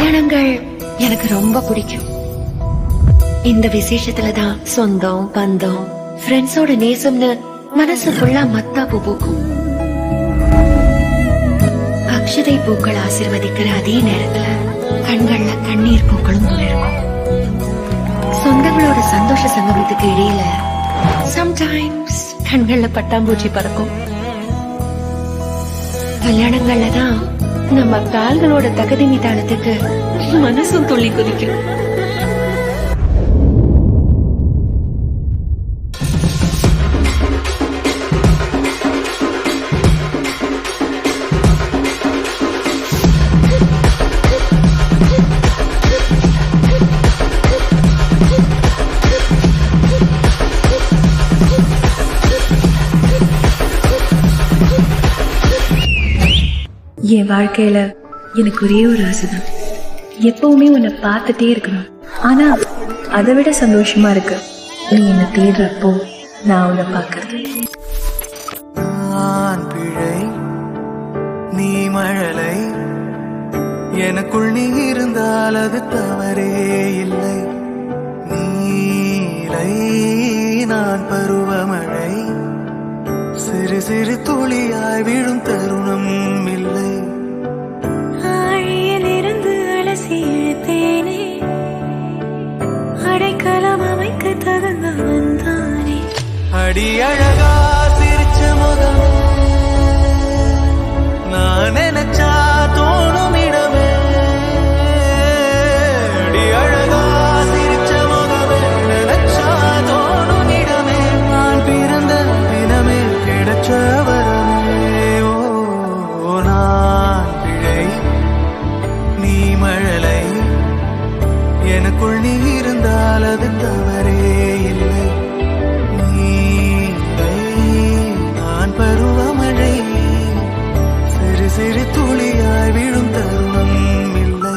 கல்யாணங்கள் எனக்கு ரொம்ப பிடிக்கும். இந்த விசேஷத்துலதான் சொந்தம் பந்தம் ஃப்ரெண்ட்ஸோட நேசம்னு மனசு ஃபுல்லா மத்தாப்பு பூக்கும். அக்ஷதை பூக்கள் ஆசிர்வதிக்கிற அதே நேரத்துல கண்கள்ல கண்ணீர் பூக்களும் இருக்கும். சொந்தங்களோட சந்தோஷ சங்கமத்துக்கு இடையில சம்டைம்ஸ் கண்கள்ல பட்டாம்பூச்சி பறக்கும். கல்யாணங்கள்ல தான் நம்ம கால்களோட தகுதி மீதானத்துக்கு மனசும் துள்ளி குதிக்கும். என் வாழ்க்கையில எனக்கு ஒரே ஒரு ஆசைதான், எப்பவுமே உன்னை பார்த்துட்டே இருக்கணும். ஆனா அதை விட சந்தோஷமா இருக்கு நீ என்னை தேடுறப்போ நான் உன்னை பார்க்கறது. பிழை நீ மழலை, எனக்குள் நீ இருந்தால் அது தவறே இல்லை. நீலை நான் பருவமழை, சிறு சிறு துளியாய் விழும் தருணம் இல்லை. ஆழியிலிருந்து அலசி இழுத்தேனே, அடைக்கலம் அமைக்க தகுந்தவன் தானே. அடி அழகா சிரிச்ச முகம், நான் நினைச்சா தோணும் இடமே. அடி அழகா சிரிச்ச முகமே, நினைச்சா தோணும் இடமே. நான் பிறந்த தினமே கிடைச்ச வரமே. ஓ நான் பிழை நீ மழலை, எனக்குள் நீ இருந்தால் அது தவறே இல்லை. நீலை நான் பருவமழை, சிறு சிறு துளியாய் விழும் தருணம் இல்லை.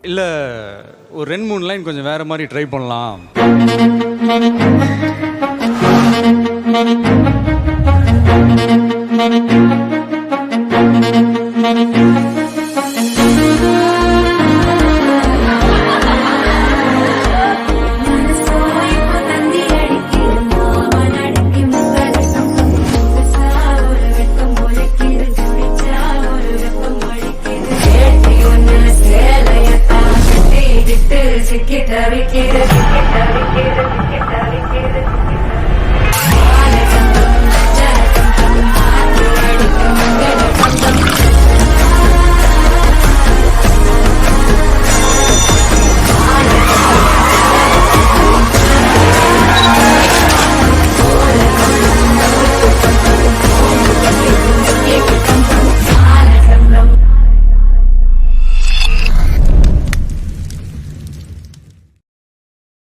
இல்லை ஒரு 2-3 லைன் கொஞ்சம் வேற மாதிரி ட்ரை பண்ணலாம்.